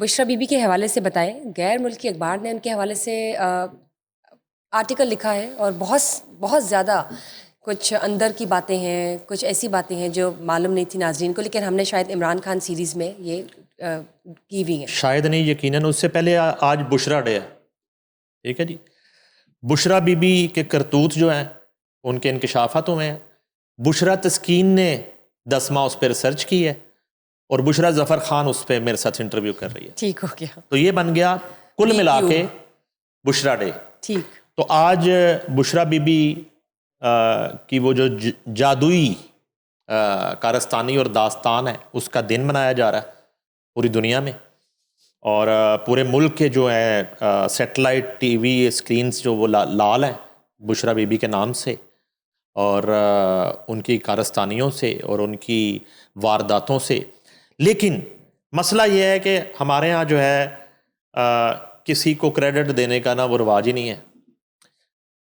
Bushra be be کے حوالے سے بتائیں. غیر ملکی اخبار نے ان کے حوالے سے آرٹیکل لکھا ہے اور بہت زیادہ کچھ اندر کی باتیں ہیں, کچھ ایسی باتیں ہیں جو معلوم نہیں تھی ناظرین کو, لیکن ہم نے شاید عمران خان سیریز میں یہ کی ہوئی ہیں. شاید نہیں, یقیناً. اس سے پہلے آج بشرا ڈے ہے, ٹھیک ہے جی. بشرا بی بی کے کرتوت جو ہیں ان کے انکشافات ہوئے ہیں. بشرا تسکین نے 10 ماہ اس پہ ریسرچ کی ہے اور بشرا ظفر خان اس پہ میرے ساتھ انٹرویو کر رہی ہے. ٹھیک ہو گیا, تو یہ بن گیا کل ملا کے بشرا ڈے. ٹھیک. تو آج بشرا بی بی کی وہ جو جادوئی کارستانی اور داستان ہے اس کا دن منایا جا رہا ہے پوری دنیا میں, اور پورے ملک کے جو ہیں سیٹلائٹ ٹی وی اسکرینز جو وہ لال ہیں بشرا بی بی کے نام سے, اور ان کی کارستانیوں سے اور ان کی وارداتوں سے. لیکن مسئلہ یہ ہے کہ ہمارے ہاں جو ہے کسی کو کریڈٹ دینے کا نا وہ رواج ہی نہیں ہے.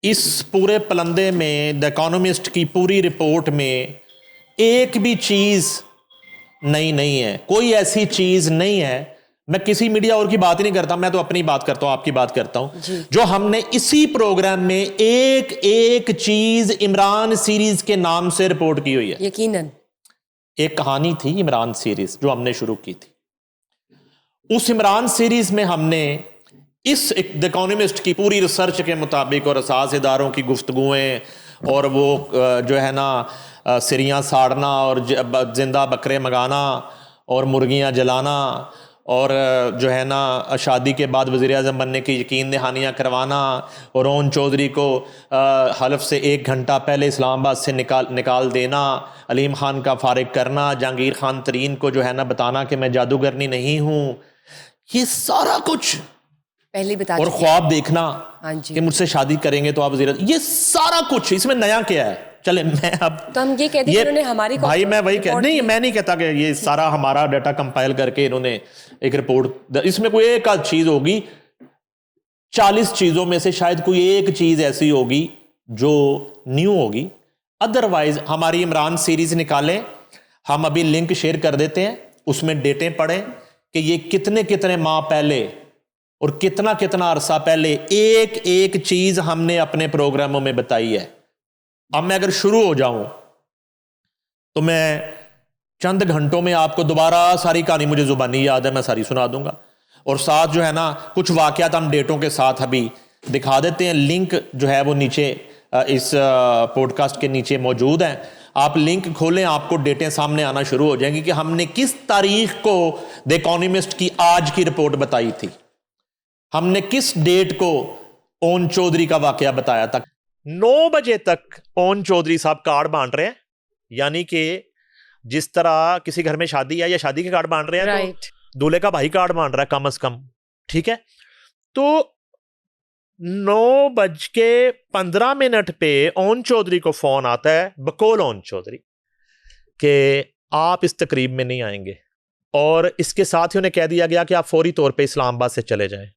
اس پورے پلندے میں دا اکانومسٹ کی پوری رپورٹ میں ایک بھی چیز نئی نہیں ہے, کوئی ایسی چیز نہیں ہے. میں کسی میڈیا اور کی بات ہی نہیں کرتا, میں تو اپنی بات کرتا ہوں, آپ کی بات کرتا ہوں جی. جو ہم نے اسی پروگرام میں ایک چیز عمران سیریز کے نام سے رپورٹ کی ہوئی ہے. یقیناً ایک کہانی تھی عمران سیریز جو ہم نے شروع کی تھی. اس عمران سیریز میں ہم نے اس دی اکانومسٹ کی پوری ریسرچ کے مطابق اور اساس اداروں کی گفتگویں اور وہ جو ہے نا سریاں ساڑنا اور زندہ بکرے منگانا اور مرغیاں جلانا اور جو ہے نا شادی کے بعد وزیر اعظم بننے کی یقین دہانیاں کروانا اور اون چودھری کو حلف سے 1 گھنٹہ پہلے اسلام آباد سے نکال دینا, علیم خان کا فارغ کرنا, جہانگیر خان ترین کو جو ہے نا بتانا کہ میں جادوگرنی نہیں ہوں, یہ سارا کچھ پہلے بتا اور خواب دیکھنا ہاں جی. کہ مجھ سے شادی کریں گے تو آپ وزیر, یہ سارا کچھ اس میں نیا کیا ہے؟ چلے میں اب تو ہم یہ کہتے ہیں انہوں نے ہماری بھائی میں وہی نہیں, میں نہیں کہتا کہ یہ سارا ہمارا ڈیٹا کمپائل کر کے انہوں نے ایک رپورٹ, اس میں کوئی ایک آدھ چیز ہوگی, 40 چیزوں میں سے شاید کوئی ایک چیز ایسی ہوگی جو نیو ہوگی. ادروائز ہماری عمران سیریز نکالیں, ہم ابھی لنک شیئر کر دیتے ہیں, اس میں ڈیٹیں پڑھیں کہ یہ کتنے ماہ پہلے اور کتنا عرصہ پہلے ایک چیز ہم نے اپنے پروگراموں میں بتائی ہے. اب میں اگر شروع ہو جاؤں تو میں چند گھنٹوں میں آپ کو دوبارہ ساری کہانی, مجھے زبانی یاد ہے, میں ساری سنا دوں گا, اور ساتھ جو ہے نا کچھ واقعات ہم ڈیٹوں کے ساتھ ابھی دکھا دیتے ہیں. لنک جو ہے وہ نیچے اس پوڈ کاسٹ کے نیچے موجود ہیں, آپ لنک کھولیں, آپ کو ڈیٹیں سامنے آنا شروع ہو جائیں گی کہ ہم نے کس تاریخ کو دی اکانومسٹ کی آج کی رپورٹ بتائی تھی, ہم نے کس ڈیٹ کو اون چودھری کا واقعہ بتایا تھا. 9 بجے تک اون چودھری صاحب کارڈ بانٹ رہے ہیں, یعنی کہ جس طرح کسی گھر میں شادی ہے یا شادی کے کارڈ بانٹ رہے ہیں تو دولہے کا بھائی کارڈ بانٹ رہا ہے کم از کم, ٹھیک ہے. تو 9:15 پہ اون چودھری کو فون آتا ہے, بقول اون چودھری, کہ آپ اس تقریب میں نہیں آئیں گے, اور اس کے ساتھ ہی انہیں کہہ دیا گیا کہ آپ فوری طور پہ اسلام آباد سے چلے جائیں.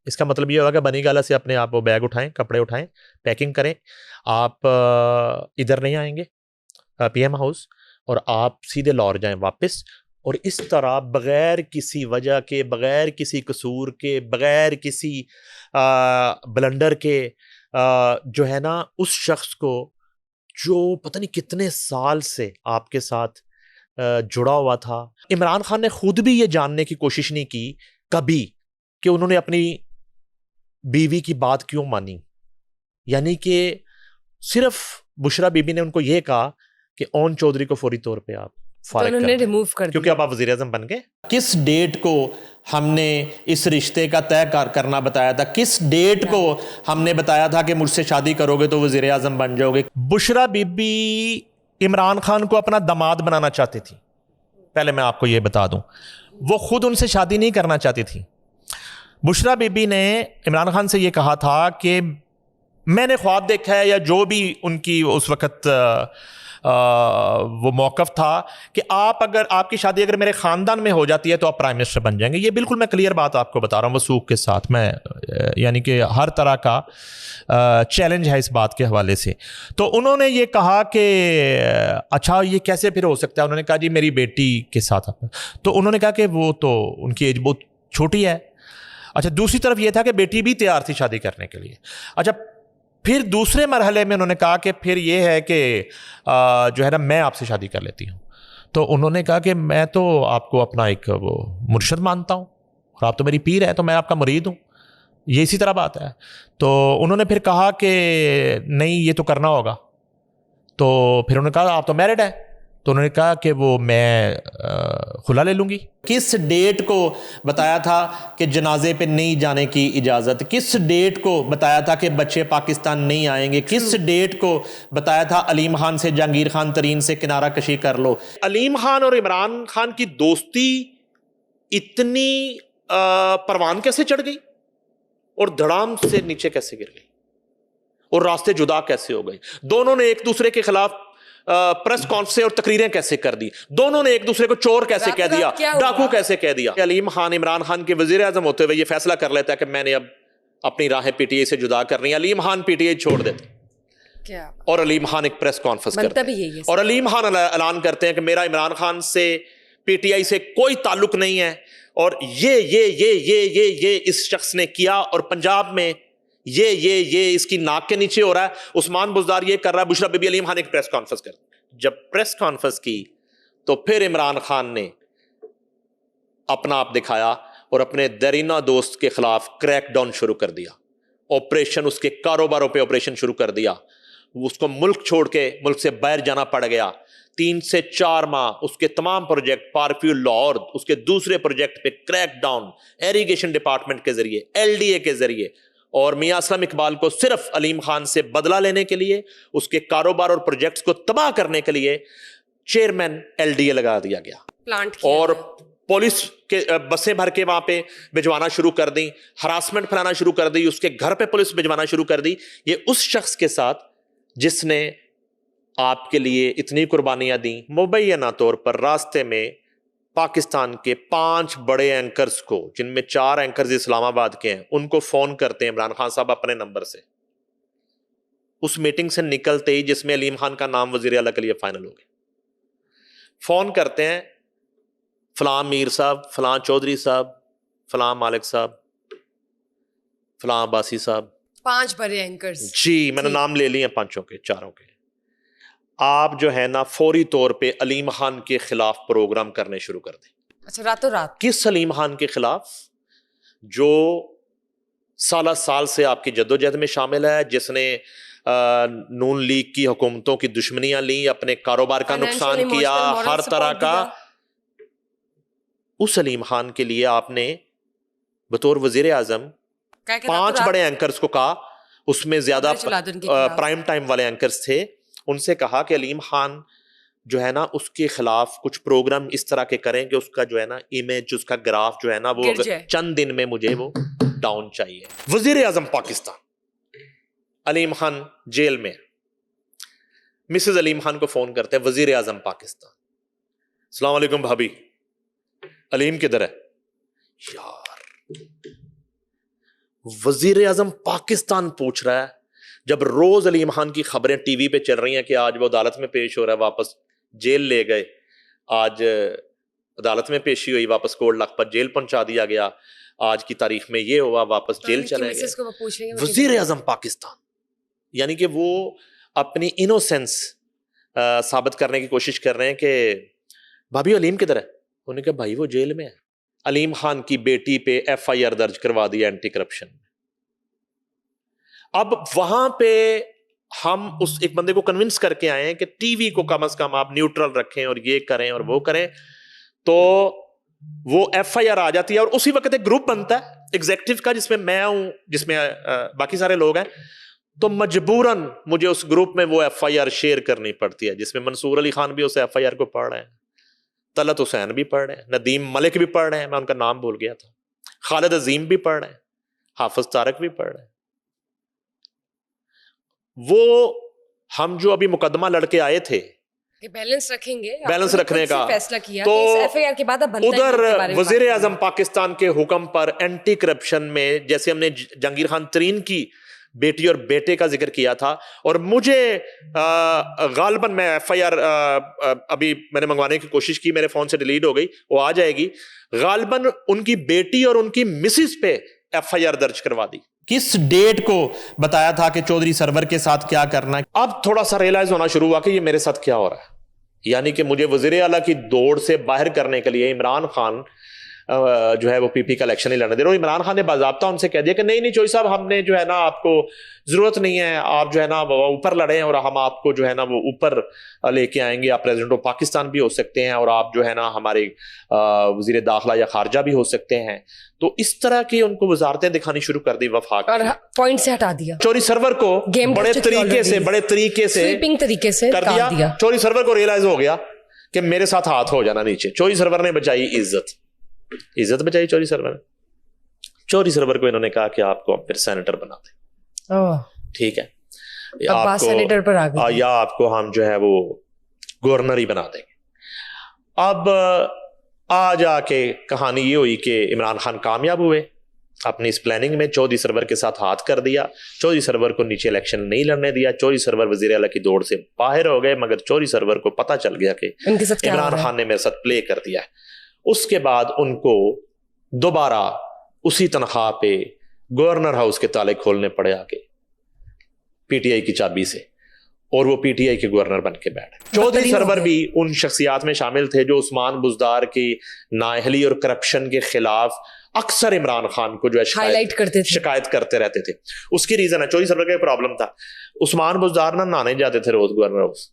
اس کا مطلب یہ ہوگا کہ بنی گالا سے اپنے آپ وہ بیگ اٹھائیں, کپڑے اٹھائیں, پیکنگ کریں, آپ ادھر نہیں آئیں گے پی ایم ہاؤس, اور آپ سیدھے لاہور جائیں واپس. اور اس طرح بغیر کسی وجہ کے, بغیر کسی قصور کے, بغیر کسی بلنڈر کے جو ہے نا اس شخص کو جو پتہ نہیں کتنے سال سے آپ کے ساتھ جڑا ہوا تھا. عمران خان نے خود بھی یہ جاننے کی کوشش نہیں کی کبھی کہ انہوں نے اپنی بیوی کی بات کیوں مانی, یعنی کہ صرف بشرا بی بی نے ان کو یہ کہا کہ اون چودھری کو فوری طور پہ آپ فارغ کر دیں کیونکہ اب آپ وزیر اعظم بن گئے. کس ڈیٹ کو ہم نے اس رشتے کا طے کرنا بتایا تھا, کس ڈیٹ کو ہم نے بتایا تھا کہ مجھ سے شادی کرو گے تو وزیر اعظم بن جاؤ گے. بشرا بی بی عمران خان کو اپنا داماد بنانا چاہتی تھی, پہلے میں آپ کو یہ بتا دوں, وہ خود ان سے شادی نہیں کرنا چاہتی تھی. بشرا بی بی نے عمران خان سے یہ کہا تھا کہ میں نے خواب دیکھا ہے, یا جو بھی ان کی اس وقت وہ موقف تھا کہ اگر آپ کی شادی اگر میرے خاندان میں ہو جاتی ہے تو آپ پرائم منسٹر بن جائیں گے. یہ بالکل میں کلیئر بات آپ کو بتا رہا ہوں وثوق کے ساتھ, میں یعنی کہ ہر طرح کا چیلنج ہے اس بات کے حوالے سے. تو انہوں نے یہ کہا کہ اچھا یہ کیسے پھر ہو سکتا ہے. انہوں نے کہا جی میری بیٹی کے ساتھ. تو انہوں نے کہا کہ وہ تو ان کی ایج بہت چھوٹی ہے. اچھا دوسری طرف یہ تھا کہ بیٹی بھی تیار تھی شادی کرنے کے لیے. اچھا پھر دوسرے مرحلے میں انہوں نے کہا کہ پھر یہ ہے کہ جو ہے نا میں آپ سے شادی کر لیتی ہوں. تو انہوں نے کہا کہ میں تو آپ کو اپنا ایک وہ مرشد مانتا ہوں اور آپ تو میری پیر ہے, تو میں آپ کا مرید ہوں. یہ اسی طرح بات ہے. تو انہوں نے پھر کہا کہ نہیں یہ تو کرنا ہوگا. تو پھر انہوں نے کہا آپ تو میرڈ ہیں. تو انہوں نے کہا کہ وہ میں خلا لے لوں گی. کس ڈیٹ کو بتایا تھا کہ جنازے پہ نہیں جانے کی اجازت, کس ڈیٹ کو بتایا تھا کہ بچے پاکستان نہیں آئیں گے, کس ڈیٹ کو بتایا تھا علیم خان سے جہانگیر خان ترین سے کنارہ کشی کر لو. علیم خان اور عمران خان کی دوستی اتنی پروان کیسے چڑھ گئی اور دھڑام سے نیچے کیسے گر گئی اور راستے جدا کیسے ہو گئے. دونوں نے ایک دوسرے کے خلاف پریس کانفرنس اور تقریریں کیسے کر دی. دونوں نے ایک دوسرے کو چور کیسے کہہ دیا, ڈاکو کیسے کہہ دیا. علیم خان عمران خان کے وزیر اعظم ہوتے ہوئے یہ فیصلہ کر لیتا ہے کہ میں نے اب اپنی راہیں پی ٹی آئی سے جدا کرنی. علیم خان پی ٹی آئی چھوڑ دیتے اور علیم خان ایک پریس کانفرنس کرتے ہیں اور علیم خان اعلان کرتے ہیں کہ میرا عمران خان سے پی ٹی آئی سے کوئی تعلق نہیں ہے اور یہ اس شخص نے کیا اور پنجاب میں یہ اس کی ناک کے نیچے ہو رہا ہے. عثمان بزدار یہ کر رہا ہے. بشرا بی بی. علیم خان ایک پریس کانفرنس کر. جب پریس کانفرنس کی تو پھر عمران خان نے اپنا آپ دکھایا اور اپنے درینہ دوست کے خلاف کریک ڈاؤن شروع کر دیا. آپریشن اس کے کاروباروں پہ آپریشن شروع کر دیا. اس کو ملک چھوڑ کے ملک سے باہر جانا پڑ گیا. 3 سے 4 ماہ اس کے تمام پروجیکٹ پارفیول لاہور اس کے دوسرے پروجیکٹ پہ کریک ڈاؤن ایریگیشن ڈپارٹمنٹ کے ذریعے ایل ڈی اے کے ذریعے اور میاں اسلم اقبال کو صرف علیم خان سے بدلہ لینے کے لیے اس کے کاروبار اور پروجیکٹس کو تباہ کرنے کے لیے چیئرمین ایل ڈی اے لگا دیا گیا اور پولیس کے بسیں بھر کے وہاں پہ بھجوانا شروع کر دی, ہراسمنٹ پھیلانا شروع کر دی, اس کے گھر پہ پولیس بھجوانا شروع کر دی. یہ اس شخص کے ساتھ جس نے آپ کے لیے اتنی قربانیاں دیں. مبینہ طور پر راستے میں پاکستان کے 5 بڑے اینکرز کو, جن میں 4 اینکرز اسلام آباد کے ہیں, ان کو فون کرتے ہیں عمران خان صاحب اپنے نمبر سے. اس میٹنگ سے نکلتے ہی جس میں علیم خان کا نام وزیر اعلیٰ کے لیے فائنل ہو گیا, فون کرتے ہیں فلاں میر صاحب, فلاں چودھری صاحب, فلاں مالک صاحب, فلاں عباسی صاحب, 5 بڑے اینکرز. جی میں نے نام لے لیے 5 کے 4 کے. آپ جو ہے نا فوری طور پہ علیم خان کے خلاف پروگرام کرنے شروع کر دیں. اچھا راتوں رات؟ کس علیم خان کے خلاف جو سال سے آپ کی جدوجہد میں شامل ہے, جس نے نون لیگ کی حکومتوں کی دشمنیاں لیں, اپنے کاروبار کا نقصان کیا, ہر طرح کا. اس علیم خان کے لیے آپ نے بطور وزیر اعظم 5 بڑے اینکرز کو کہا, اس میں زیادہ پرائم ٹائم والے اینکرز تھے, ان سے کہا کہ علیم خان جو ہے نا اس کے خلاف کچھ پروگرام اس طرح کے کریں کہ اس کا جو ہے نا امیج, اس کا گراف جو ہے نا وہ چند دن میں مجھے وہ ڈاؤن چاہیے. وزیر اعظم پاکستان علیم خان جیل میں, مسز علیم خان کو فون کرتے ہیں وزیر اعظم پاکستان, السلام علیکم بھابھی, علیم کدھر ہے؟ یار وزیر اعظم پاکستان پوچھ رہا ہے جب روز علیم خان کی خبریں ٹی وی پہ چل رہی ہیں کہ آج وہ عدالت میں پیش ہو رہا ہے, واپس جیل لے گئے, آج عدالت میں پیشی ہوئی, واپس کوٹ لکھپت جیل پہنچا دیا گیا, آج کی تاریخ میں یہ ہوا, واپس جیل چلے گئے. وزیر اعظم پاکستان یعنی کہ وہ اپنی انوسینس ثابت کرنے کی کوشش کر رہے ہیں کہ بھابھی علیم کدھر ہے؟ انہوں نے کہا بھائی وہ جیل میں ہے. علیم خان کی بیٹی پہ ایف آئی آر درج کروا دیا اینٹی کرپشن. اب وہاں پہ ہم اس ایک بندے کو کنونس کر کے آئے ہیں کہ ٹی وی کو کم از کم آپ نیوٹرل رکھیں اور یہ کریں اور وہ کریں, تو وہ ایف آئی آر آ جاتی ہے اور اسی وقت ایک گروپ بنتا ہے ایگزیکٹو کا, جس میں میں ہوں, جس میں باقی سارے لوگ ہیں, تو مجبوراً مجھے اس گروپ میں وہ ایف آئی آر شیئر کرنی پڑتی ہے, جس میں منصور علی خان بھی اس ایف آئی آر کو پڑھ رہے ہیں, طلعت حسین بھی پڑھ رہے ہیں, ندیم ملک بھی پڑھ رہے ہیں, میں ان کا نام بھول گیا تھا, خالد عظیم بھی پڑھ رہے ہیں, حافظ طارق بھی پڑھ رہے ہیں. وہ ہم جو ابھی مقدمہ لڑ کے آئے تھے کہ بیلنس رکھیں گے, بیلنس رکھنے کا فیصلہ کیا تو کہ ایف آئی آر کے بعد اب بنتا ہے ادھر وزیر اعظم پاکستان کے حکم پر اینٹی کرپشن میں, جیسے ہم نے جہانگیر خان ترین کی بیٹی اور بیٹے کا ذکر کیا تھا, اور مجھے غالباً میں ایف آئی آر ابھی میں نے منگوانے کی کوشش کی, میرے فون سے ڈیلیٹ ہو گئی, وہ آ جائے گی, غالباً ان کی بیٹی اور ان کی مسز پہ ایف آئی آر درج کروا دی. کس ڈیٹ کو بتایا تھا کہ چودھری سرور کے ساتھ کیا کرنا ہے؟ اب تھوڑا سا ریئلائز ہونا شروع ہوا کہ یہ میرے ساتھ کیا ہو رہا ہے. یعنی کہ مجھے وزیر اعلیٰ کی دوڑ سے باہر کرنے کے لیے عمران خان جو ہے وہ پی پی کا الیکشن نہیں لڑنے دے رہے. اور عمران خان نے باضابطہ ان سے کہہ دیا کہ نہیں چوہدری صاحب, ہم نے جو ہے نا آپ کو ضرورت نہیں ہے, آپ جو ہے نا اوپر لڑیں اور ہم آپ کو جو ہے نا وہ اوپر لے کے آئیں گے, آپ پریزیڈنٹ آف پاکستان بھی ہو سکتے ہیں اور آپ جو ہے نا ہمارے وزیر داخلہ یا خارجہ بھی ہو سکتے ہیں. تو اس طرح کی ان کو وزارتیں دکھانی شروع کر دی وفاق, اور پوائنٹ سے ہٹا دیا. چودھری سرور کو بڑے طریقے سے کر دیا. چودھری سرور کو ریئلائز ہو گیا کہ میرے ساتھ ہاتھ ہو جانا نیچے. چودھری سرور نے بچائی عزت بچائی چودھری سرور نے. چودھری سرور کو انہوں نے کہا کہ آپ کو پھر سینیٹر بنا دیں, ٹھیک ہے, آپ سینیٹر پر آ گئے, یا آپ کو ہم جو ہے وہ گورنر ہی بنا دیں گے. اب آ جا کے کہانی یہ ہوئی کہ عمران خان کامیاب ہوئے اپنی اس پلاننگ میں, چودھری سرور کے ساتھ ہاتھ کر دیا, چودھری سرور کو نیچے الیکشن نہیں لڑنے دیا, چودھری سرور وزیر اعلیٰ کی دوڑ سے باہر ہو گئے. مگر چودھری سرور کو پتا چل گیا کہ عمران خان نے میرے ساتھ پلے کر دیا ہے. اس کے بعد ان کو دوبارہ اسی تنخواہ پہ گورنر ہاؤس کے تالے کھولنے پڑے آگے پی ٹی آئی کی چابی سے, اور وہ پی ٹی آئی کے گورنر بن کے بیٹھے. چودھری سرور بھی ان شخصیات میں شامل تھے جو عثمان بزدار کی نااہلی اور کرپشن کے خلاف اکثر عمران خان کو جو ہے شکایت کرتے رہتے تھے. اس کی ریزن ہے, چودھری سرور کا پرابلم تھا, عثمان بزدار نہانے جاتے تھے روز گورنر ہاؤس,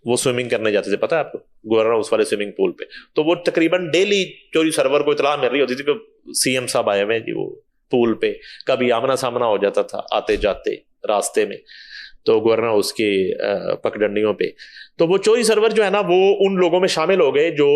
وہ سوئمنگ کرنے جاتے تھے, پتہ ہے آپ کو, گورنر ہاؤس والے سوئمنگ پول پہ. تو وہ تقریباً ڈیلی چودھری سرور کو اطلاع مل رہی ہوتی تھی کہ سی ایم صاحب آئے ہوئے جی وہ پول پہ. کبھی آمنا سامنا ہو جاتا تھا آتے جاتے راستے میں, تو گورنر ہاؤس کی پگڈنڈیوں پہ. تو وہ چودھری سرور جو ہے نا وہ ان لوگوں میں شامل ہو گئے جو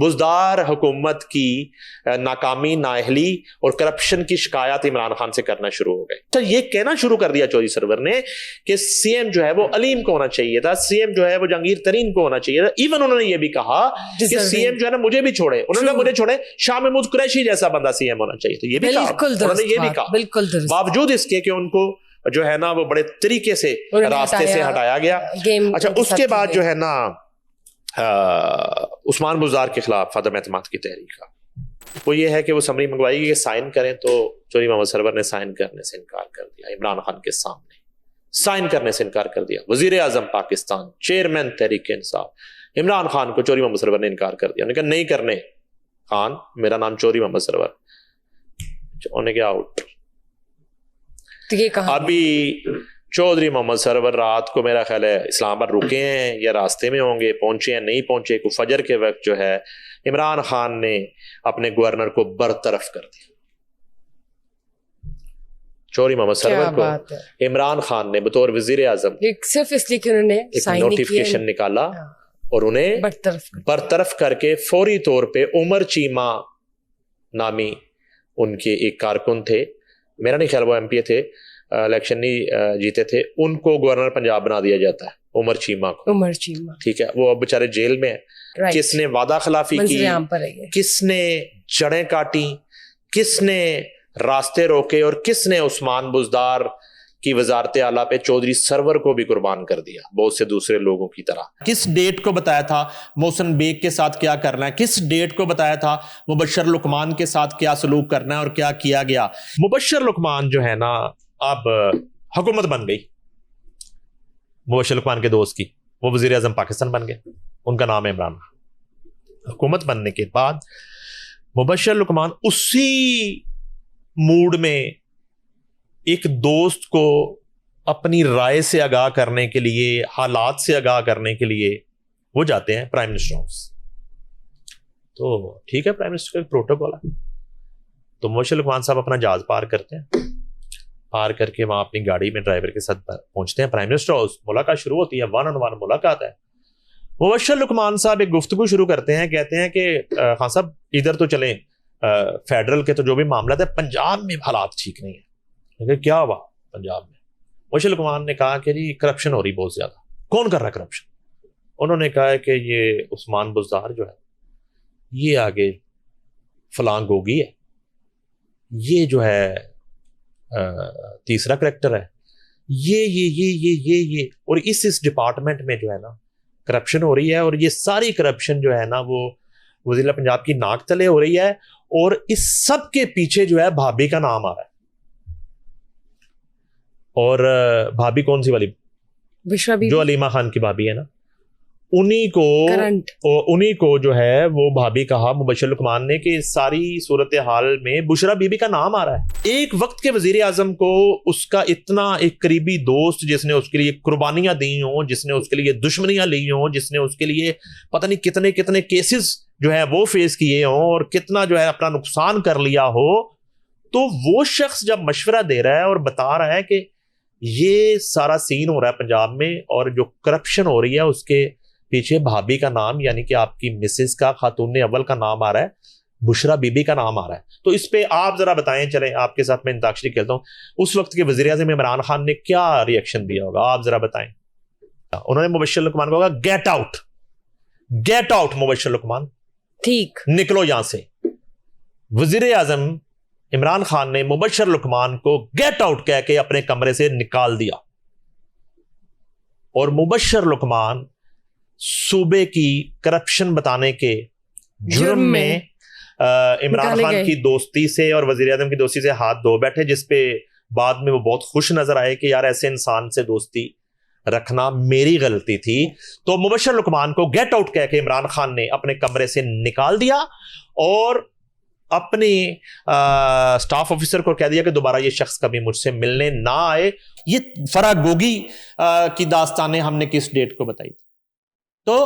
بزدار حکومت کی ناکامی, نااہلی اور کرپشن کی شکایات عمران خان سے کرنا شروع ہو گئے. تو یہ کہنا شروع کر دیا چودھری سرور نے کہ سی ایم جو ہے وہ علیم کو ہونا چاہیے تھا, سی ایم جو ہے وہ جہانگیر ترین کو ہونا چاہیے تھا. ایون انہوں نے یہ بھی کہا کہ سی ایم جو ہے نا مجھے بھی چھوڑے, انہوں نے مجھے چھوڑے, شاہ محمود قریشی جیسا بندہ سی ایم ہونا چاہیے. تو یہ بھی کہا, انہوں نے یہ بھی کہا, باوجود اس کے کہ ان کو جو ہے نا وہ بڑے طریقے سے راستے سے ہٹایا گیا. اچھا, اس کے بعد جو ہے نا عثمان بزدار کے خلاف عدم اعتماد کی تحریک کا وہ یہ ہے کہ وہ سمری منگوائی گئی کہ سائن کریں, تو چودھری محمد سرور نے سائن کرنے سے انکار کر دیا. عمران خان کے سامنے سائن کرنے سے انکار کر دیا. وزیر اعظم پاکستان, چیئرمین تحریک انصاف, عمران خان کو چودھری محمد سرور نے انکار کر دیا. انہوں نے کہا نہیں کرنے خان, میرا نام چودھری محمد سرور. انہوں نے کہا آؤٹ. ابھی چودھری محمد سرور رات کو میرا خیال ہے اسلام آباد رکے ہیں یا راستے میں ہوں گے, پہنچے ہیں نہیں پہنچے, کو فجر کے وقت جو ہے عمران خان نے اپنے گورنر کو برطرف کر دیا. چودھری محمد سرور کو عمران خان نے بطور وزیر اعظم صرف اس لیے کہ انہوں نے ایک نوٹیفیکیشن نکالا اور انہیں برطرف کر کے فوری طور پہ عمر چیمہ نامی ان کے ایک کارکن تھے, میرا نہیں خیال وہ ایم پی اے تھے, الیکشن نہیں جیتے تھے, ان کو گورنر پنجاب بنا دیا جاتا ہے, عمر چیمہ کو. ٹھیک ہے, وہ اب بیچارے جیل میں ہیں. کس نے وعدہ خلافی کی, کس نے جڑیں کاٹی, کس نے راستے روکے, اور کس نے عثمان بزدار کی وزارت اعلیٰ پہ چودھری سرور کو بھی قربان کر دیا بہت سے دوسرے لوگوں کی طرح. کس ڈیٹ کو بتایا تھا محسن بیگ کے ساتھ کیا کرنا ہے, کس ڈیٹ کو بتایا تھا مبشر لقمان کے ساتھ کیا سلوک کرنا ہے, اور کیا کیا گیا. مبشر لقمان جو ہے نا اب حکومت بن گئی مبشر لقمان کے دوست کی, وہ وزیر اعظم پاکستان بن گئے, ان کا نام ہے عمران خان. حکومت بننے کے بعد مبشر لقمان اسی موڈ میں ایک دوست کو اپنی رائے سے آگاہ کرنے کے لیے, حالات سے آگاہ کرنے کے لیے وہ جاتے ہیں پرائم منسٹر ہاؤس. تو ٹھیک ہے, پرائم منسٹر کا پروٹوکول ہے. تو مبشر لقمان صاحب اپنا جہاز پار کرتے ہیں, پار کر کے وہاں اپنی گاڑی میں ڈرائیور کے ساتھ پہنچتے ہیں پرائم منسٹر ہاؤس. ملاقات شروع ہوتی ہے, 1 on 1 ملاقات ہے. مبشر لقمان صاحب ایک گفتگو شروع کرتے ہیں, کہتے ہیں کہ خان صاحب ادھر تو چلیں, فیڈرل کے تو جو بھی معاملات ہے, پنجاب میں حالات ٹھیک نہیں ہیں. کیا ہوا پنجاب میں؟ مبشر لقمان نے کہا کہ جی کرپشن ہو رہی بہت زیادہ. کون کر رہا ہے کرپشن؟ انہوں نے کہا ہے کہ یہ عثمان بزدار جو ہے یہ آگے فلاں گوگی ہے، یہ جو ہے تیسرا کریکٹر ہے، یہ اور اس ڈپارٹمنٹ میں جو ہے نا کرپشن ہو رہی ہے، اور یہ ساری کرپشن جو ہے نا وہ وزیر پنجاب کی ناک تلے ہو رہی ہے، اور اس سب کے پیچھے جو ہے بھابھی کا نام آ رہا ہے. اور بھابھی کون سی والی؟ بشرا بی جو علیمہ خان کی بھابھی ہے نا، کرنٹ انہی کو جو ہے وہ بھابھی کہا مبشر لقمان نے کہ ساری صورتحال میں بشرا بی بی کا نام آ رہا ہے. ایک وقت کے وزیر اعظم کو اس کا اتنا ایک قریبی دوست جس نے اس کے لیے قربانیاں دی ہوں، جس نے اس کے لیے دشمنیاں لی ہوں، جس نے اس کے لیے پتہ نہیں کتنے کتنے کیسز جو ہے وہ فیس کیے ہوں اور کتنا جو ہے اپنا نقصان کر لیا ہو، تو وہ شخص جب مشورہ دے رہا ہے اور بتا رہا ہے کہ یہ سارا سین ہو رہا ہے پنجاب میں اور جو کرپشن ہو رہی ہے اس کے پیچھے بھابھی کا نام یعنی کہ آپ کی مسز کا، خاتون اول کا نام آ رہا ہے، بشرا بی بی کا نام آ رہا ہے، تو اس پہ آپ ذرا بتائیں. چلیں آپ کے ساتھ میں انتاکشری کھیلتا ہوں. اس وقت کے وزیر اعظم عمران خان نے کیا ریئیکشن دیا ہوگا آپ ذرا بتائیں. انہوں نے مبشر لقمان کو کہا گیٹ آؤٹ مبشر لقمان، ٹھیک نکلو یہاں سے. وزیر اعظم عمران خان نے مبشر لقمان کو گیٹ آؤٹ کہہ کے اپنے کمرے سے نکال دیا، اور مبشر لقمان صوبے کی کرپشن بتانے کے جرم میں عمران خان کی دوستی سے اور وزیر اعظم کی دوستی سے ہاتھ دھو بیٹھے، جس پہ بعد میں وہ بہت خوش نظر آئے کہ یار ایسے انسان سے دوستی رکھنا میری غلطی تھی. تو مبشر لقمان کو گیٹ آؤٹ کہہ کے عمران خان نے اپنے کمرے سے نکال دیا اور اپنی سٹاف آفیسر کو کہہ دیا کہ دوبارہ یہ شخص کبھی مجھ سے ملنے نہ آئے. یہ فرا گوگی کی داستانیں ہم نے کس ڈیٹ کو بتائی تھی. تو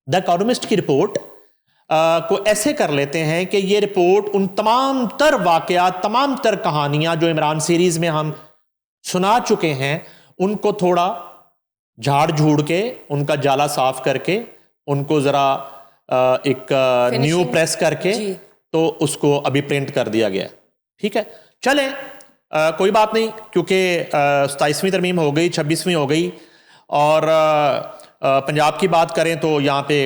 دا اکانومسٹ کی رپورٹ کو ایسے کر لیتے ہیں کہ یہ رپورٹ ان تمام تر واقعات، تمام تر کہانیاں جو عمران سیریز میں ہم سنا چکے ہیں، ان کو تھوڑا جھاڑ جھوڑ کے، ان کا جالا صاف کر کے، ان کو ذرا ایک نیو پریس کر کے تو اس کو ابھی پرنٹ کر دیا گیا. ٹھیک ہے، چلیں کوئی بات نہیں، کیونکہ 27ویں ترمیم ہو گئی، 26ویں ہو گئی، اور پنجاب کی بات کریں تو یہاں پہ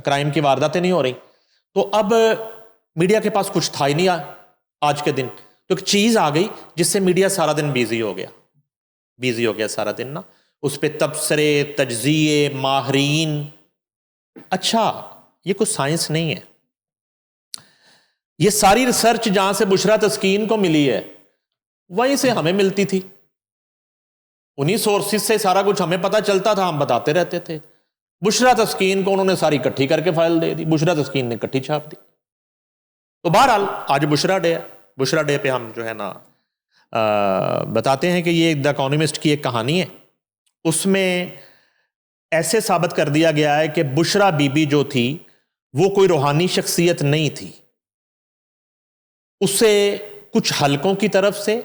کرائم کی وارداتیں نہیں ہو رہی. تو اب میڈیا کے پاس کچھ تھا ہی نہیں آج کے دن، تو ایک چیز آ گئی جس سے میڈیا سارا دن بیزی ہو گیا سارا دن نا. اس پہ تبصرے، تجزیے، ماہرین. اچھا یہ کوئی سائنس نہیں ہے، یہ ساری ریسرچ جہاں سے بشرا تسکین کو ملی ہے وہیں سے ہمیں ملتی تھی، انہی سورسز سے سارا کچھ ہمیں پتہ چلتا تھا، ہم بتاتے رہتے تھے. بشرا تسکین کو انہوں نے ساری اکٹھی کر کے فائل دے دی، بشرا تسکین نے اکٹھی چھاپ دی. تو بہرحال آج بشرا ڈے ہے. بشرا ڈے پہ ہم جو ہے نا بتاتے ہیں کہ یہ دا اکانومسٹ کی ایک کہانی ہے، اس میں ایسے ثابت کر دیا گیا ہے کہ بشرا بی بی جو تھی وہ کوئی روحانی شخصیت نہیں تھی. اسے کچھ حلقوں کی طرف سے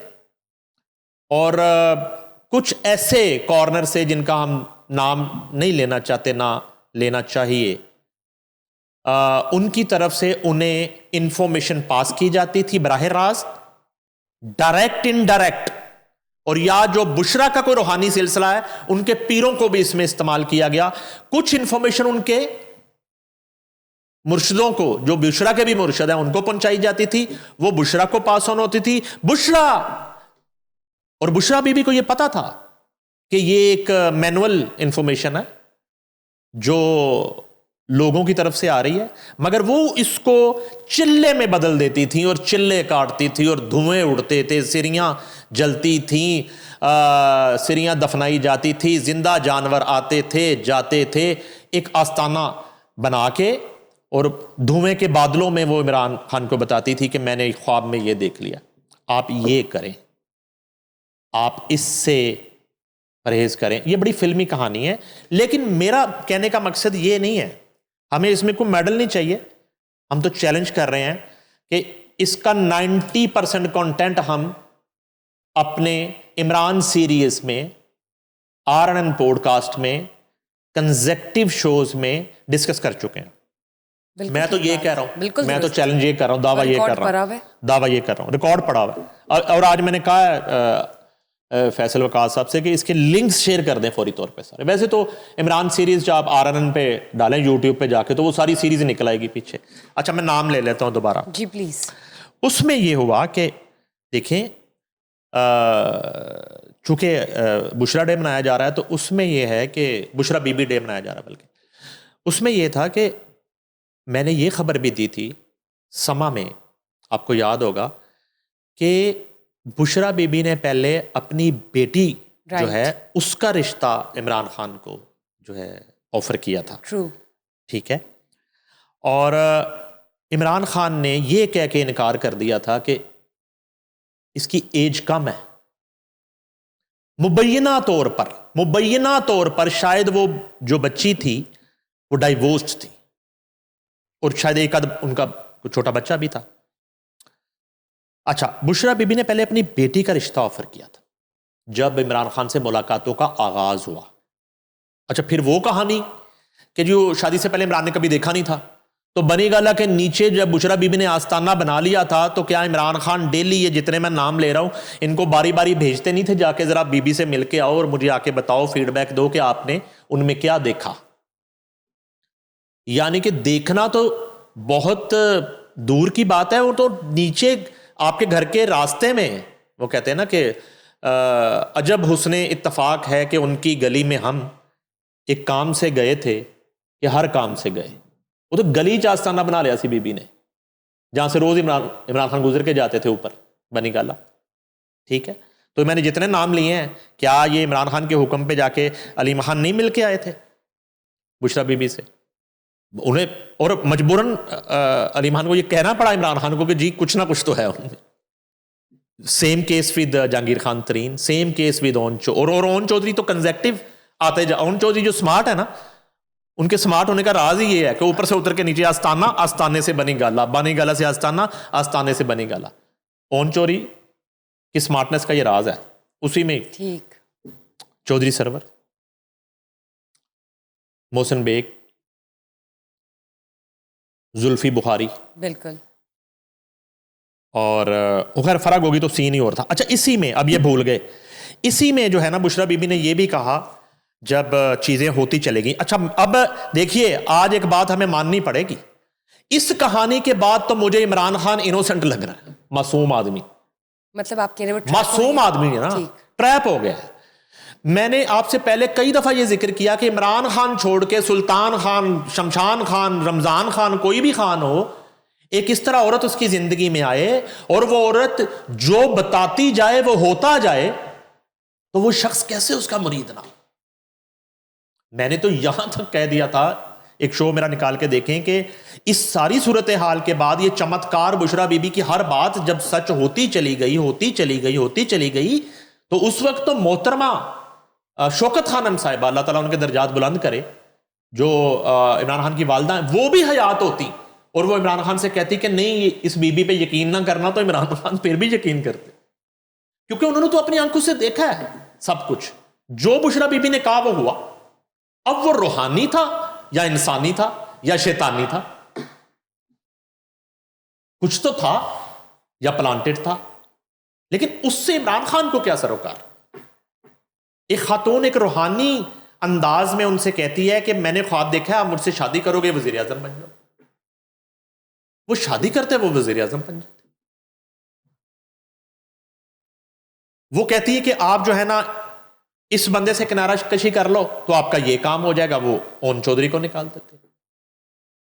اور کچھ ایسے کارنر سے جن کا ہم نام نہیں لینا چاہتے، نہ لینا چاہیے، ان کی طرف سے انہیں انفارمیشن پاس کی جاتی تھی براہ راست، ڈائریکٹ انڈائریکٹ. اور یا جو بشرا کا کوئی روحانی سلسلہ ہے ان کے پیروں کو بھی اس میں استعمال کیا گیا. کچھ انفارمیشن ان کے مرشدوں کو، جو بشرا کے بھی مرشد ہیں، ان کو پہنچائی جاتی تھی، وہ بشرا کو پاس آن ہوتی تھی. بشرا اور بشرا بی بی کو یہ پتا تھا کہ یہ ایک مینول انفارمیشن ہے جو لوگوں کی طرف سے آ رہی ہے، مگر وہ اس کو چلے میں بدل دیتی تھیں اور چلے کاٹتی تھی اور دھوئیں اڑتے تھے، سریاں جلتی تھیں، سریاں دفنائی جاتی تھی، زندہ جانور آتے تھے جاتے تھے، ایک آستانہ بنا کے، اور دھوئیں کے بادلوں میں وہ عمران خان کو بتاتی تھی کہ میں نے خواب میں یہ دیکھ لیا، آپ یہ کریں، آپ اس سے پرہیز کریں. یہ بڑی فلمی کہانی ہے، لیکن میرا کہنے کا مقصد یہ نہیں ہے، ہمیں اس میں کوئی میڈل نہیں چاہیے. ہم تو چیلنج کر رہے ہیں کہ اس کا 90% کنٹینٹ ہم اپنے عمران سیریز میں، RNN پوڈ کاسٹ میں، کنزیکٹیو شوز میں ڈسکس کر چکے ہیں. میں تو یہ کہہ رہا ہوں، میں تو چیلنج یہ کر رہا ہوں، دعویٰ یہ کر رہا ہوں، ریکارڈ پڑا ہوا ہے. اور آج میں نے کہا فیصل وقاص صاحب سے کہ اس کے لنکس شیئر کر دیں فوری طور پہ سارے. ویسے تو عمران سیریز جو آپ RNN پہ ڈالیں یوٹیوب پہ جا کے تو وہ ساری سیریز نکل آئے گی پیچھے. اچھا میں نام لے لیتا ہوں دوبارہ. جی پلیز. اس میں یہ ہوا کہ دیکھیں چونکہ بشرا ڈے منایا جا رہا ہے تو اس میں یہ ہے کہ بشرا بی بی ڈے منایا جا رہا ہے، بلکہ اس میں یہ تھا کہ میں نے یہ خبر بھی دی تھی سما میں، آپ کو یاد ہوگا کہ بشرا بی بی نے پہلے اپنی بیٹی جو ہے اس کا رشتہ عمران خان کو جو ہے آفر کیا تھا. ٹرو. ٹھیک ہے. اور عمران خان نے یہ کہہ کے انکار کر دیا تھا کہ اس کی ایج کم ہے. مبینہ طور پر شاید وہ جو بچی تھی وہ ڈائیورسڈ تھی اور شاید ایک آدھ ان کا چھوٹا بچہ بھی تھا. اچھا بشرا بی بی نے پہلے اپنی بیٹی کا رشتہ آفر کیا تھا جب عمران خان سے ملاقاتوں کا آغاز ہوا. اچھا پھر وہ کہانی کہ جو شادی سے پہلے عمران نے کبھی دیکھا نہیں تھا، تو بنی گالا کے نیچے جب بشرا بی بی نے آستانہ بنا لیا تھا تو کیا عمران خان ڈیلی یہ جتنے میں نام لے رہا ہوں ان کو باری باری بھیجتے نہیں تھے جا کے ذرا بی بی سے مل کے آؤ اور مجھے آ کے بتاؤ، فیڈ بیک دو کہ آپ نے ان میں کیا دیکھا. یعنی کہ دیکھنا تو بہت دور کی بات ہے، وہ تو نیچے آپ کے گھر کے راستے میں. وہ کہتے ہیں نا کہ عجب حسن اتفاق ہے کہ ان کی گلی میں ہم ایک کام سے گئے تھے کہ ہر کام سے گئے. وہ تو گلی چ آستانہ بنا لیا سی بی بی نے جہاں سے روز عمران خان گزر کے جاتے تھے اوپر بنی گالا. ٹھیک ہے. تو میں نے جتنے نام لیے ہیں کیا یہ عمران خان کے حکم پہ جا کے علیم خان نہیں مل کے آئے تھے بشرا بی بی سے؟ انہیں اور مجبوراً علیم خان کو یہ کہنا پڑا عمران خان کو کہ جی کچھ نہ کچھ تو ہے ان میں. Same case with Jahangir Khan Tareen, same case with اور اون چودھری تو کنزیکٹو آتے جا. اون چودھری جو سمارٹ ہے نا، ان کے سمارٹ ہونے کا راز ہی یہ ہے کہ اوپر سے اتر کے نیچے آستانہ، آستانے سے بنی گالا، بنی گالا سے آستانہ، آستانے سے بنی گالا. اون چودھری کی سمارٹنس کا یہ راز ہے اسی میں. ٹھیک. چودھری سرور، محسن بیگ، زلفی بخاری، بالکل. اور خیر فرق ہوگی تو سین ہی اور تھا. اچھا اسی میں اب یہ بھول گئے، اسی میں جو ہے نا بشرا بی بی نے یہ بھی کہا جب چیزیں ہوتی چلے گی. اچھا اب دیکھیے آج ایک بات ہمیں ماننی پڑے گی، اس کہانی کے بعد تو مجھے عمران خان انوسنٹ لگ رہا ہے، معصوم آدمی. مطلب آپ کہہ رہے ہیں معصوم آدمی ہے نا، ٹریپ ہو گیا ہے. میں نے آپ سے پہلے کئی دفعہ یہ ذکر کیا کہ عمران خان چھوڑ کے سلطان خان، شمشان خان، رمضان خان، کوئی بھی خان ہو، ایک اس طرح عورت اس کی زندگی میں آئے اور وہ عورت جو بتاتی جائے وہ ہوتا جائے تو وہ شخص کیسے اس کا مرید نہ. میں نے تو یہاں تک کہہ دیا تھا، ایک شو میرا نکال کے دیکھیں کہ اس ساری صورتحال کے بعد یہ چمتکار بشرا بی بی کی ہر بات جب سچ ہوتی چلی گئی تو اس وقت تو محترمہ شوکت خانم صاحبہ، اللہ تعالیٰ ان کے درجات بلند کرے، جو عمران خان کی والدہ ہیں، وہ بھی حیات ہوتی اور وہ عمران خان سے کہتی کہ نہیں اس بی بی پہ یقین نہ کرنا، تو عمران خان پھر بھی یقین کرتے کیونکہ انہوں نے تو اپنی آنکھوں سے دیکھا ہے سب کچھ. جو بشرا بی بی نے کہا وہ ہوا. اب وہ روحانی تھا یا انسانی تھا یا شیطانی تھا، کچھ تو تھا یا پلانٹڈ تھا. لیکن اس سے عمران خان کو کیا سروکار؟ ایک خاتون ایک روحانی انداز میں ان سے کہتی ہے کہ میں نے خواب دیکھا ہے آپ مجھ سے شادی کرو گے وزیر اعظم بن جاؤ. وہ شادی کرتے وہ وزیر اعظم بن جاتے. وہ کہتی ہے کہ آپ جو ہے نا اس بندے سے کنارہ کشی کر لو تو آپ کا یہ کام ہو جائے گا. وہ اون چودھری کو نکال دیتے.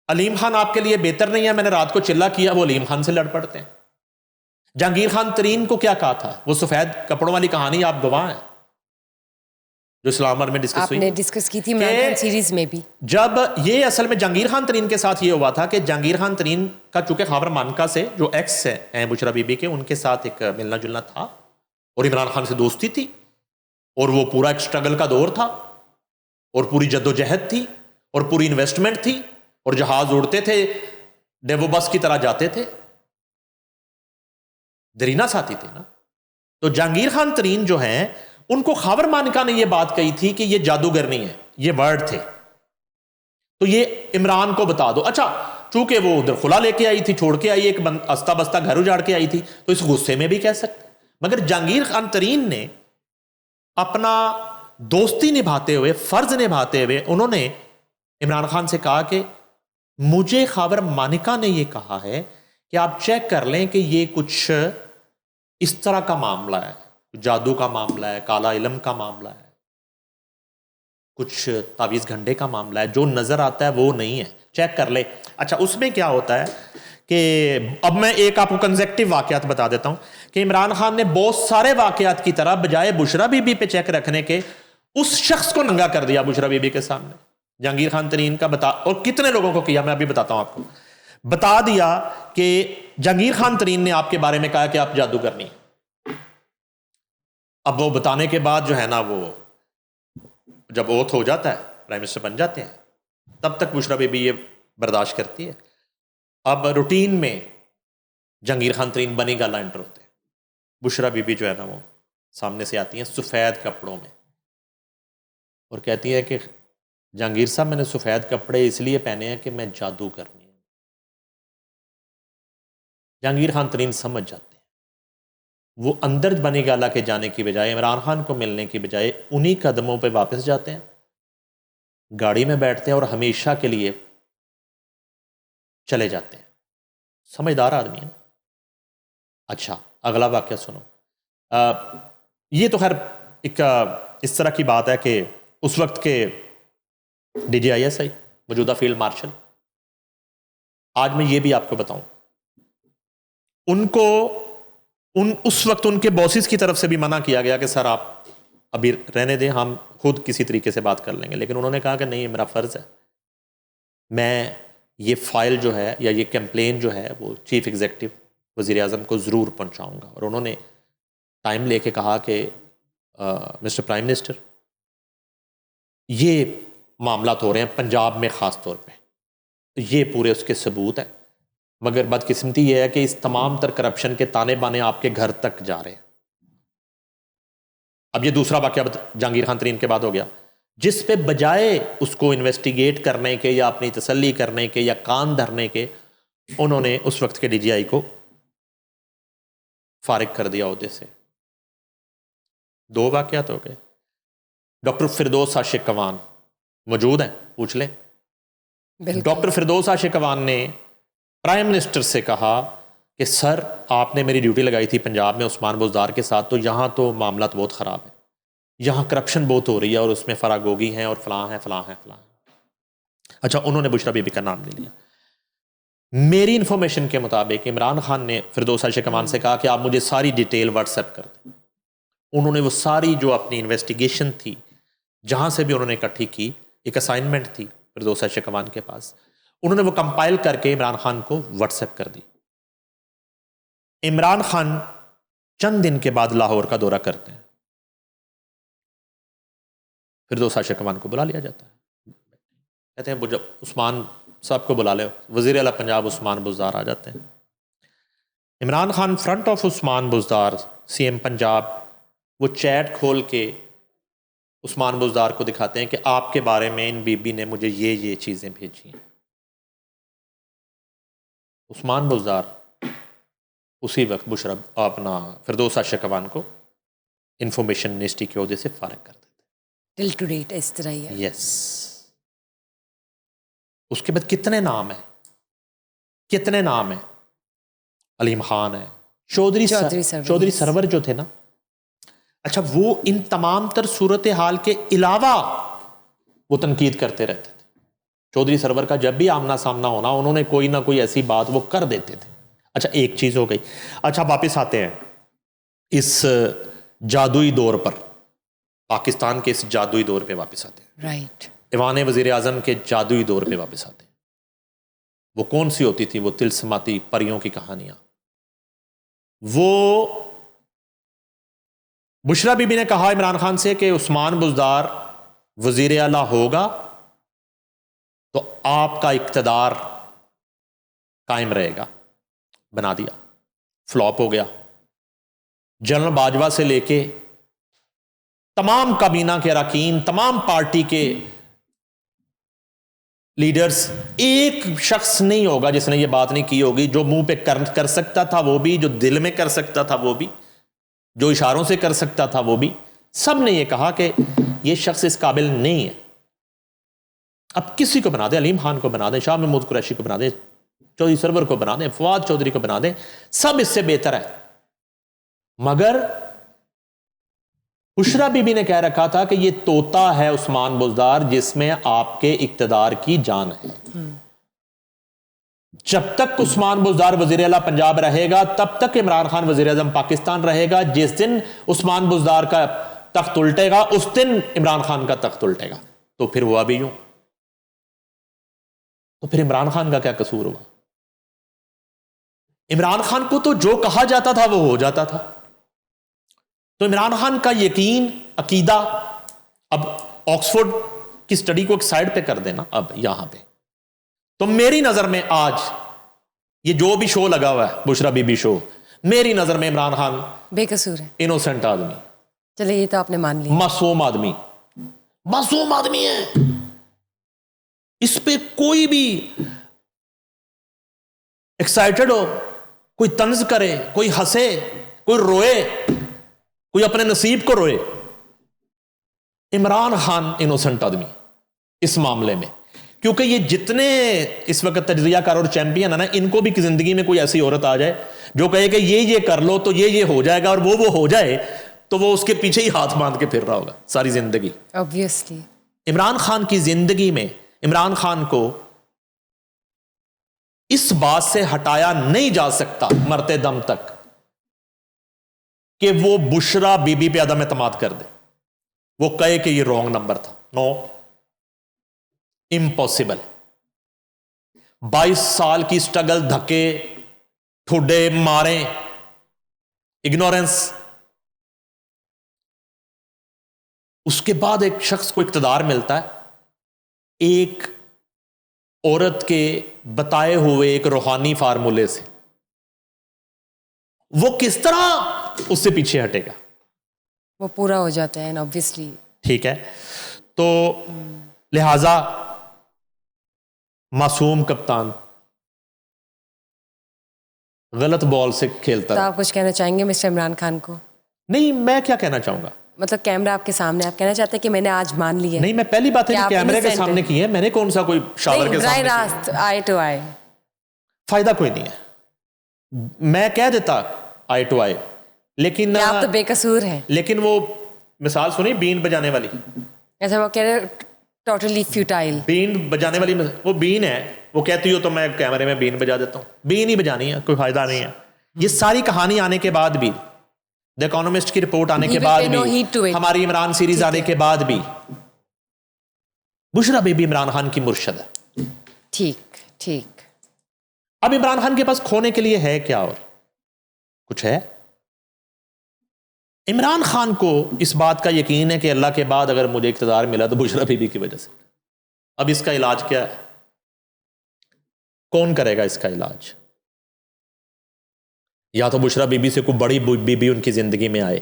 علیم خان آپ کے لیے بہتر نہیں ہے، میں نے رات کو چلا کیا، وہ علیم خان سے لڑ پڑتے ہیں. جہانگیر خان ترین کو کیا کہا تھا، وہ سفید کپڑوں والی کہانی آپ گواہ ہیں جو اسلام آباد میں ڈسکس ہوئی، آپ نے ڈسکس کی تھی عمران خان سیریز میں بھی. جب یہ اصل میں جہانگیر خان ترین کے ساتھ یہ ہوا تھا کہ جہانگیر خان ترین کا چونکہ خاور مانکا سے جو ایکس ہیں بشرا بی بی کے، ان کے ساتھ ایک ملنا جلنا تھا اور عمران خان سے دوستی تھی اور وہ پورا ایک سٹرگل کا دور تھا اور پوری جدوجہد تھی اور پوری انویسٹمنٹ تھی اور جہاز اڑتے تھے، ڈیوو بس کی طرح جاتے تھے، درینا ساتھی تھے نا. تو جہانگیر خان ترین جو ہیں ان کو خاور مانکا نے یہ بات کہی تھی کہ یہ جادوگر نہیں ہے، یہ ورڈ تھے، تو یہ عمران کو بتا دو. اچھا چونکہ وہ ادھر خلا لے کے آئی تھی، چھوڑ کے آئی، ایک استا بستہ گھر اجاڑ کے آئی تھی، تو اس غصے میں بھی کہہ سکتے. مگر جہانگیر خان ترین نے اپنا دوستی نبھاتے ہوئے، فرض نبھاتے ہوئے انہوں نے عمران خان سے کہا کہ مجھے خاور مانیکا نے یہ کہا ہے کہ آپ چیک کر لیں کہ یہ کچھ اس طرح کا معاملہ ہے، جادو کا معاملہ ہے، کالا علم کا معاملہ ہے، کچھ تعویذ گھنٹے کا معاملہ ہے، جو نظر آتا ہے وہ نہیں ہے، چیک کر لے۔ اچھا اس میں کیا ہوتا ہے کہ اب میں ایک آپ کو کنزیکٹیو واقعات بتا دیتا ہوں کہ عمران خان نے بہت سارے واقعات کی طرح بجائے بشرا بی بی پہ چیک رکھنے کے اس شخص کو ننگا کر دیا بشرا بی بی کے سامنے، جہانگیر خان ترین کا اور کتنے لوگوں کو کیا، میں ابھی بتاتا ہوں آپ کو، بتا دیا کہ جہانگیر خان ترین نے آپ کے بارے میں کہا کہ آپ جادوگر نہیں۔ اب وہ بتانے کے بعد جو ہے نا، وہ جب اوتھ ہو جاتا ہے، پرائم منسٹر بن جاتے ہیں، تب تک بشرا بی بی یہ برداشت کرتی ہے۔ اب روٹین میں جہانگیر خان ترین بنی گالا انٹر ہوتے ہیں، بشرا بی بی جو ہے نا وہ سامنے سے آتی ہیں سفید کپڑوں میں اور کہتی ہے کہ جہانگیر صاحب میں نے سفید کپڑے اس لیے پہنے ہیں کہ میں جادو کرنی ہوں۔ جہانگیر خان ترین سمجھ جاتے ہیں، وہ اندر بنی گالا کے جانے کی بجائے، عمران خان کو ملنے کی بجائے انہی قدموں پہ واپس جاتے ہیں، گاڑی میں بیٹھتے ہیں اور ہمیشہ کے لیے چلے جاتے ہیں۔ سمجھدار آدمی ہے۔ اچھا اگلا واقعہ سنو۔ یہ تو خیر ایک اس طرح کی بات ہے کہ اس وقت کے D G I S I, موجودہ فیلڈ مارشل، آج میں یہ بھی آپ کو بتاؤں، ان کو اس وقت ان کے باسز کی طرف سے بھی منع کیا گیا کہ سر آپ ابھی رہنے دیں، ہم خود کسی طریقے سے بات کر لیں گے، لیکن انہوں نے کہا کہ نہیں، یہ میرا فرض ہے، میں یہ فائل جو ہے یا یہ کمپلین جو ہے وہ چیف ایگزیکٹو وزیر اعظم کو ضرور پہنچاؤں گا۔ اور انہوں نے ٹائم لے کے کہا کہ مسٹر پرائم منسٹر، یہ معاملات ہو رہے ہیں پنجاب میں خاص طور پہ، یہ پورے اس کے ثبوت ہیں، مگر بدقسمتی یہ ہے کہ اس تمام تر کرپشن کے تانے بانے آپ کے گھر تک جا رہے ہیں۔ اب یہ دوسرا واقعہ جہانگیر خان ترین کے بعد ہو گیا، جس پہ بجائے اس کو انویسٹیگیٹ کرنے کے یا اپنی تسلی کرنے کے یا کان دھرنے کے، انہوں نے اس وقت کے ڈی جی آئی کو فارغ کر دیا عہدے سے۔ دو واقعات ہو گئے۔ ڈاکٹر فردوس عاشق کوان موجود ہیں، پوچھ لیں۔ ڈاکٹر فردوس عاشق کوان نے پرائم منسٹر سے کہا کہ سر آپ نے میری ڈیوٹی لگائی تھی پنجاب میں عثمان بزدار کے ساتھ، تو یہاں تو معاملات بہت خراب ہیں، یہاں کرپشن بہت ہو رہی ہے اور اس میں فراگوگی ہیں اور فلاں ہیں فلاں ہیں فلاں ہیں۔ اچھا انہوں نے بشرا بی بی کا نام لے لیا۔ میری انفارمیشن کے مطابق عمران خان نے فردوس عاشق کوان سے کہا کہ آپ مجھے ساری ڈیٹیل واٹس ایپ کر دیں۔ انہوں نے وہ ساری جو اپنی انویسٹیگیشن تھی، جہاں سے بھی انہوں نے اکٹھی کی، ایک اسائنمنٹ تھی فردوس عاشق کوان کے پاس، انہوں نے وہ کمپائل کر کے عمران خان کو واٹس ایپ کر دی۔ عمران خان چند دن کے بعد لاہور کا دورہ کرتے ہیں، فردوس عاشق کوان کو بلا لیا جاتا ہے، کہتے ہیں جب عثمان صاحب کو بلا لے، وزیر اعلیٰ پنجاب عثمان بزدار آ جاتے ہیں۔ Imran Khan front of Usman Buzdar CM ایم پنجاب وہ چیٹ کھول کے عثمان بزدار کو دکھاتے ہیں کہ آپ کے بارے میں ان بی بی نے مجھے یہ چیزیں بھیجی ہیں۔ عثمان بزدار اسی وقت بشرا اپنا فردوس عاشق کوان کو انفارمیشن منسٹری کے عہدے سے فارغ کر دیتے۔ ٹل ٹو ڈیٹ اس طرح ہی ہے۔ یس۔ اس کے بعد کتنے نام ہیں؟ علیم خان ہے، چودھری سرور جو تھے نا، اچھا وہ ان تمام تر صورتحال کے علاوہ وہ تنقید کرتے رہتے تھے۔ چودھری سرور کا جب بھی آمنا سامنا ہونا، انہوں نے کوئی نہ کوئی ایسی بات وہ کر دیتے تھے۔ اچھا ایک چیز ہو گئی۔ اچھا واپس آتے ہیں اس جادوئی دور پر، پاکستان کے اس جادوئی دور پہ واپس آتے ہیں، رائٹ، ایوان وزیر اعظم کے جادوئی دور پہ واپس آتے ہیں۔ وہ کون سی ہوتی تھی وہ طلسماتی پریوں کی کہانیاں؟ وہ بشرا بی بی نے کہا عمران خان سے کہ عثمان بزدار وزیر اعلیٰ ہوگا تو آپ کا اقتدار قائم رہے گا، بنا دیا، فلاپ ہو گیا۔ جنرل باجوہ سے لے کے تمام کابینہ کے اراکین، تمام پارٹی کے لیڈرز، ایک شخص نہیں ہوگا جس نے یہ بات نہیں کی ہوگی، جو منہ پہ کر سکتا تھا وہ بھی، جو دل میں کر سکتا تھا وہ بھی، جو اشاروں سے کر سکتا تھا وہ بھی، سب نے یہ کہا کہ یہ شخص اس قابل نہیں ہے. اب کسی کو بنا دیں, علیم خان کو بنا دیں, شاہ محمود قریشی کو بنا دیں, چودھری سرور کو بنا دیں, فواد چودھری کو بنا دیں, سب اس سے بہتر ہے. مگر بشرا بی بی نے کہہ رکھا تھا کہ یہ طوطا ہے عثمان بزدار جس میں آپ کے اقتدار کی جان ہے. جب تک عثمان بزدار وزیر اعلیٰ پنجاب رہے گا تب تک عمران خان وزیر اعظم پاکستان رہے گا. جس دن عثمان بزدار کا تخت الٹے گا اس دن عمران خان کا تخت الٹے گا. تو پھر ہوا بھی یوں, تو پھر عمران خان کا کیا قصور ہوا؟ عمران خان کو تو جو کہا جاتا تھا وہ ہو جاتا تھا. تو عمران خان کا یقین, عقیدہ, اب آکسفورڈ کی سٹڈی کو ایک سائڈ پہ کر دینا. اب یہاں پہ تو میری نظر میں آج یہ جو بھی شو لگا ہوا ہے بشرا بی بی شو, میری نظر میں عمران خان بے قصور ہے, انوسنٹ آدمی, چلے یہ تو آپ نے مان لیا, معصوم آدمی, معصوم آدمی ہے. اس پہ کوئی بھی ایکسائٹڈ ہو, کوئی طنز کرے, کوئی ہنسے, کوئی روئے, کوئی اپنے نصیب کو روئے, عمران خان انوسنٹ آدمی اس معاملے میں. کیونکہ یہ جتنے اس وقت تجزیہ کار اور چیمپئن ہیں نا, ان کو بھی زندگی میں کوئی ایسی عورت آ جائے جو کہے کہ یہ کر لو تو یہ ہو جائے گا, اور وہ ہو جائے تو وہ اس کے پیچھے ہی ہاتھ باندھ کے پھر رہا ہوگا ساری زندگی. obviously. عمران خان کی زندگی میں عمران خان کو اس بات سے ہٹایا نہیں جا سکتا مرتے دم تک کہ وہ بشرا بی بی پہ عدم اعتماد کر دے, وہ کہے کہ یہ رونگ نمبر تھا. نو, امپاسبل. 22 سال کی سٹرگل, دھکے, ٹھڈے, ماریں, اگنورنس, اس کے بعد ایک شخص کو اقتدار ملتا ہے ایک عورت کے بتائے ہوئے ایک روحانی فارمولے سے. وہ کس طرح اس سے پیچھے ہٹے گا؟ وہ پورا ہو جاتا ہے obviously. ٹھیک ہے, تو لہذا معصوم کپتان غلط بال سے کھیلتا تو ہے. آپ کچھ کہنا چاہیں گے مسٹر عمران خان کو؟ نہیں, میں کیا کہنا چاہوں گا, مطلب کیمرہ آپ کے سامنے, آپ کہنا چاہتے ہیں کہ میں نے آج مان لی ہے؟ نہیں, میں پہلی بات ہے کہ کہ آپ کیمرے کے innocent سامنے کی ہے, میں نے کون سا کوئی شاور کے براہ سامنے کی ہے. راست آئی ٹو آئی. فائدہ کوئی نہیں ہے, میں کہہ دیتا آئی ٹو آئی, لیکن کہ آپ تو بے قصور ہیں. لیکن وہ مثال سنی بین بجانے والی, ایسا وہ کہہ رہے ٹوٹلی فیوٹائل. بین بجانے والی, وہ بین ہے, وہ کہتی ہو تو میں کیمرے میں بین بجا دیتا ہوں. بین ہی بجانی ہے, کوئی فائدہ نہیں ہے. یہ ساری کہانی آنے کے بعد بھی, دی اکانومسٹ کی رپورٹ آنے کے بعد بھی, ہماری عمران سیریز آنے کے بعد بھی, بشرا بی بی عمران خان کی مرشد ہے. ٹھیک ٹھیک. اب عمران خان کے پاس کھونے کے لیے ہے کیا, اور کچھ ہے؟ عمران خان کو اس بات کا یقین ہے کہ اللہ کے بعد اگر مجھے اقتدار ملا تو بشرا بی بی کی وجہ سے. اب اس کا علاج کیا ہے؟ کون کرے گا اس کا علاج؟ یا تو بشرا بی بی سے کوئی بڑی بی بی ان کی زندگی میں آئے,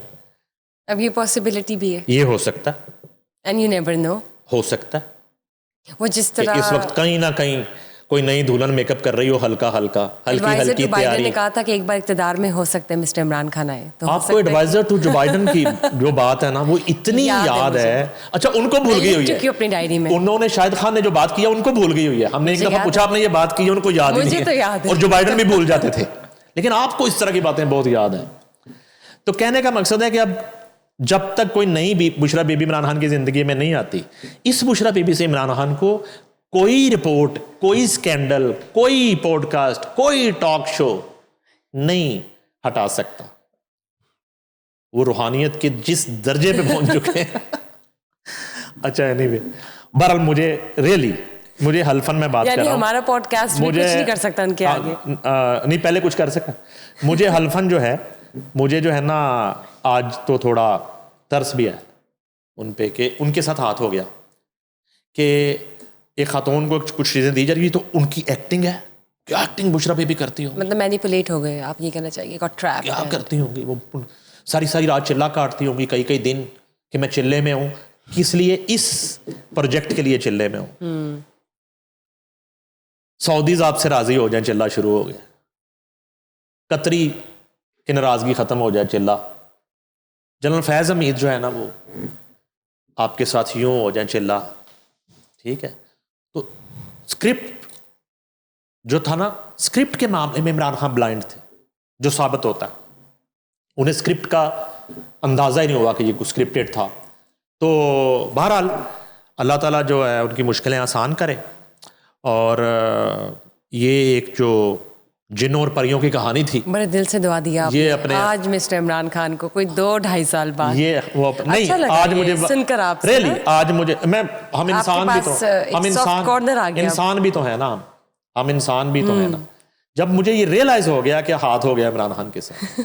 اب یہ پاسبلٹی بھی ہے, یہ ہو سکتا ہے, اینڈ یو نیور نو. ہو سکتا ہے وہ جس کہ طرح اس وقت کہیں نہ کہیں کوئی نئی دلہن میک اپ کر رہی ہو, ہلکی ایڈوائزر ہلکی ٹو بائیڈن تیاری. نے کہا تھا کہ ایک بار اقتدار میں ہو سکتا ہے مسٹر عمران خان آئے تو آپ کو ایڈوائزر ٹو جو بائیڈن کی جو بات ہے نا وہ اتنی یاد ہے. اچھا, ان کو بھول گئی ہوئی ہے, اپنی ڈائری میں. انہوں نے شاہد خان نے جو بات کیا ان کو بھول گئی ہوئی ہے. ہم نے ایک دفعہ پوچھا آپ نے یہ بات کی, ان کو یاد ہی نہیں ہے, اور جو بائیڈن بھی بھول جاتے تھے, لیکن آپ کو اس طرح کی باتیں بہت یاد ہیں. تو کہنے کا مقصد ہے کہ اب جب تک کوئی نئی بشرا بی بی عمران خان کی زندگی میں نہیں آتی, اس بشرا بی بی سے عمران خان کو کوئی رپورٹ, کوئی سکینڈل, کوئی پوڈ کاسٹ, کوئی ٹاک شو نہیں ہٹا سکتا. وہ روحانیت کے جس درجے پہ پہنچ چکے ہیں. اچھا, anyway, بہرحال مجھے حلفن میں بات کر رہا ہوں, ہمارا پوڈ کاسٹ بھی کچھ نہیں کر سکتا ان کے آگے. نہیں, پہلے کچھ کر سکتا. مجھے حلفن جو ہے نا آج تو تھوڑا ترس بھی ہے ان پہ کہ ان کے ساتھ ہاتھ ہو گیا کہ ایک خاتون کو کچھ چیزیں دی جا رہی تو ان کی ایکٹنگ ہے. کیا ایکٹنگ بشرا بی بی کرتی ہو, مطلب مینیپولیٹ ہو گئے, آپ یہ کہنا چاہیے کیا کرتی ہوں گی. وہ ساری رات چلا کاٹتی ہوں گی, کئی دن کہ میں چلے میں ہوں. کس لیے؟ اس پروجیکٹ کے لیے چلے میں ہوں. سعودیز آپ سے راضی ہو جائیں, چلا شروع ہو گیا. قطری کی ناراضگی ختم ہو جائے, چلا جنرل فیض حمید جو ہے نا وہ آپ کے ساتھ یوں ہو جائیں چلا, ٹھیک ہے, تو اسکرپٹ جو تھا نا, اسکرپٹ کے معاملے میں عمران خان بلائنڈ تھے, جو ثابت ہوتا ہے. انہیں اسکرپٹ کا اندازہ ہی نہیں ہوا کہ یہ کچھ اسکرپٹڈ تھا. تو بہرحال اللہ تعالیٰ جو ہے ان کی مشکلیں آسان کرے. اور یہ ایک جو جنوں اور پریوں کی کہانی تھی, بڑے دل سے دعا دیا یہ آپ نے. آج مسٹر عمران خان کو کوئی 2-2.5 سال بعد یہ وہ نہیں, اچھا لگا آج مجھے سن کر آپ سے ریلی آج مجھے ہم انسان بھی تو ہم انسان بھی تو ہیں نا, ہم انسان بھی تو ہیں نا. جب مجھے یہ ریئلائز ہو گیا کہ ہاتھ ہو گیا عمران خان کے ساتھ,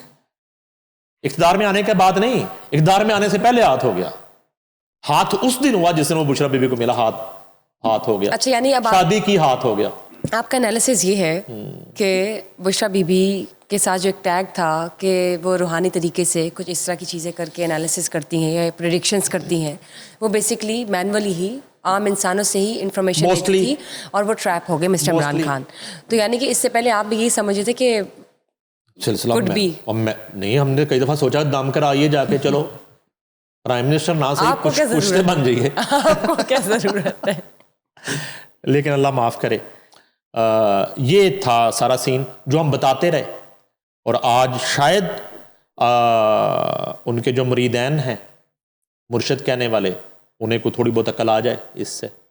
اقتدار میں آنے کے بعد نہیں, اقتدار میں آنے سے پہلے ہاتھ ہو گیا. ہاتھ اس دن ہوا جس دن وہ بشرا بی بی کو ملا, ہاتھ ہو گیا. اچھا یعنی اب شادی کی ہاتھ ہو گیا. آپ کا انالیسس یہ ہے کہ بشرا بی بی کے ساتھ جو ایک ٹیگ تھا کہ وہ روحانی طریقے سے کچھ اس طرح کی چیزیں کر کے انالیسس کرتی ہیں یا پریڈکشنز کرتی ہیں, وہ بیسکلی مینولی ہی عام انسانوں سے ہی انفارمیشن لیتی تھی اور وہ ٹریپ ہو گئے مسٹر عمران خان. تو یعنی کہ اس سے پہلے آپ بھی یہی سمجھے تھے کہ سلسلہ میں نہیں, ہم نے کئی دفعہ سوچا دم کر آئیے جا کے, چلو پرائم منسٹر نہ صحیح کچھ پوچھتے بن جائیے, آپ کو کیا ضرورت ہے. لیکن اللہ معاف کرے. یہ تھا سارا سین جو ہم بتاتے رہے, اور آج شاید ان کے جو مریدین ہیں, مرشد کہنے والے, انہیں کو تھوڑی بہت عقل آ جائے اس سے.